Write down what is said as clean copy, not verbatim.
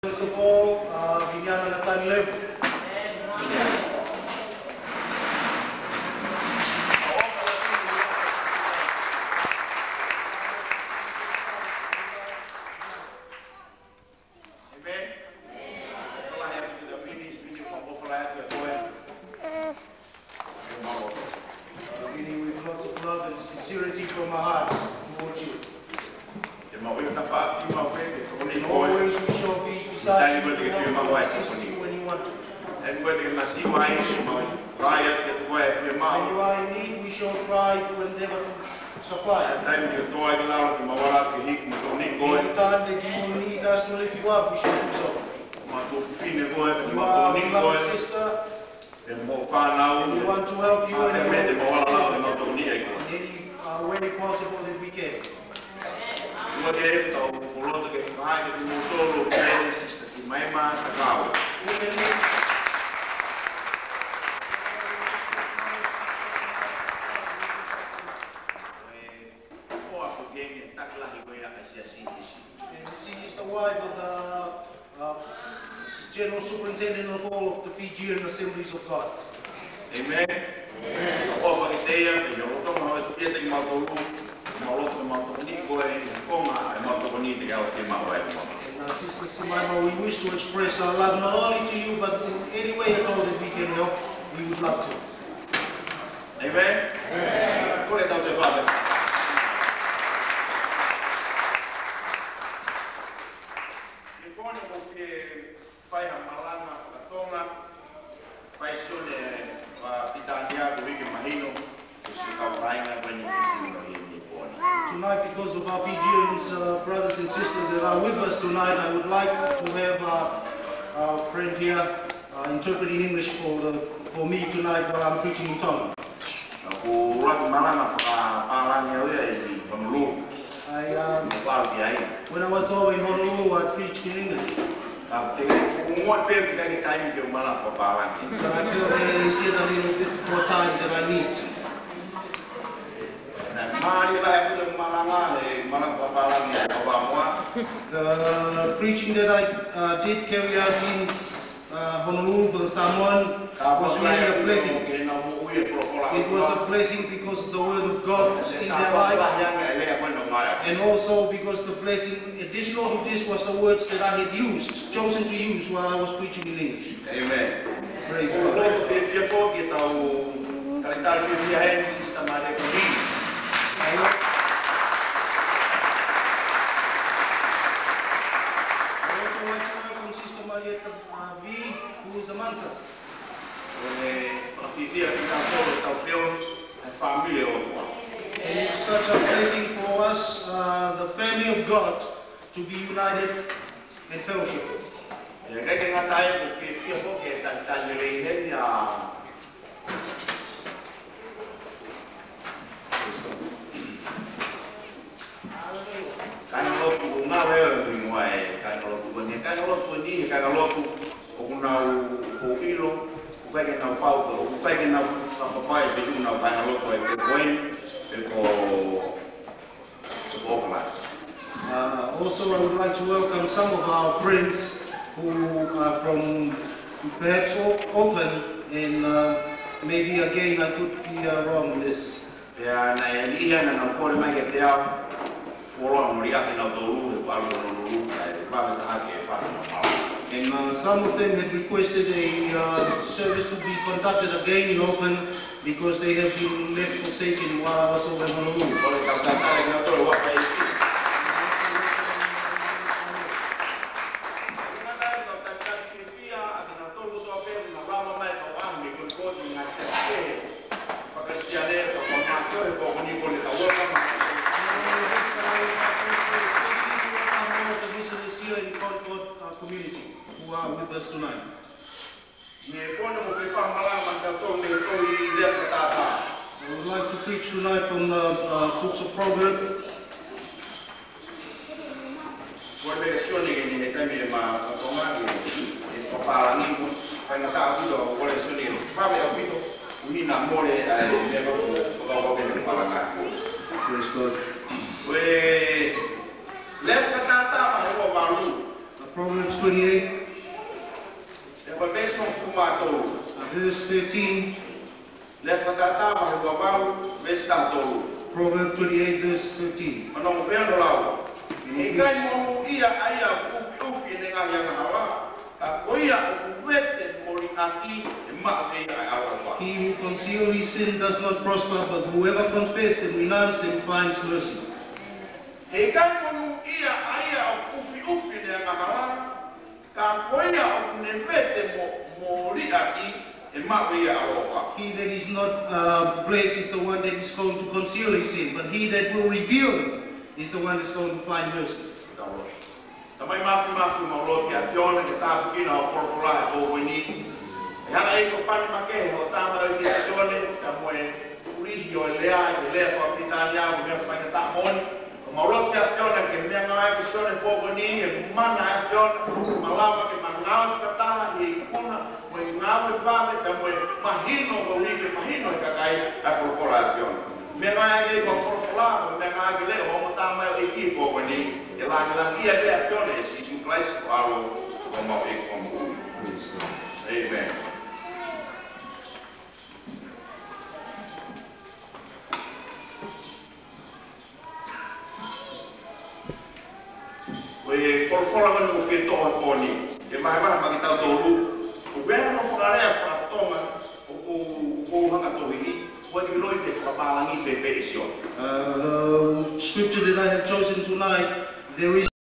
First of all, bigyan na natin live. Beginning with lots of love and sincerity from my heart towards you. Always we shall be beside you when you want to. And when you are When you are in need, we shall try to endeavor to supply. Every time that you will need us to lift you up, we shall do so. You are a beloved sister, and we want to help you in any way possible that we can. And she is the wife of the General Superintendent of all of the Fijian Assemblies of God. Amen. Sister Simaima, we wish to express our love not only to you, but in any way at all that we can help, we would love to. Amen. Tonight, because of our Fijians, brothers and sisters that are with us tonight, I would like to have our friend here interpreting English for me tonight while I'm preaching in Tonga. When I was over in Honolulu, I preached in English. But I feel there is yet a little bit more time that I need. The preaching that I did carry out in Honolulu for the Samoan was really a blessing. It was a blessing because of the word of God in their life, and also because the blessing additional to this was the words that I had chosen to use while I was preaching in English. Amen. Praise God. I also want to welcome Sister Marietta V, who is among us. And it's such a blessing for us, the family of God, to be united and fellowship. Also, I would like to welcome some of our friends who are from perhaps Auckland, and maybe again I could be wrong in this. And some of them had requested a service to be conducted again in Auckland because they have been left forsaken while I was over in Honolulu. Community who are with us tonight. I would like to preach tonight from the books of Proverbs. Proverbs 28, E pa meso kumatou. verse 13. Le whakata ma he wawau, ves tātou. Proverbs 28, verse 13. Manong peano lau. E kai mo ia aia ufi ne ngā hianga hawa. Ka koia o kuwete mori aki e maa vei ai awa. He who conceals his sin does not prosper, but whoever confesses and renounces him finds mercy. He kai mo ia aia o ufi ne ngā hawa. Ka koia o kuwete mori aki e maa vei ai awa. He that is not blessed is the one that is going to conceal his sin, but he that will reveal it is the one that's going to find mercy. Tamai mafu maulot ya tiona ke tapu kina o forfola e tōko ini. E hana e ko pani make o tamara ki a tione ka moe urihi o lea e lea whapitani au mea whainga tāmoni. O maulot ya tiona ke mea ngā e kisone tōko ini e mana e tiona malawa ke mangau kataha i kuna moe ngāu e pāme ka moe mahino o wike mahino e kakai a forfola e tiona. Mea ngā e ko forfola mea ngā e lea o matamai o iki tōko ini. E lang ia be a fione e si place ko alo ko mau e ko mu. Amen. We forfola no ke to poni. E mai ma kita tolu. O be no fora e fa toma o hanga to ini. What you know is la balangi se feisio. The scripture that I have chosen tonight, there is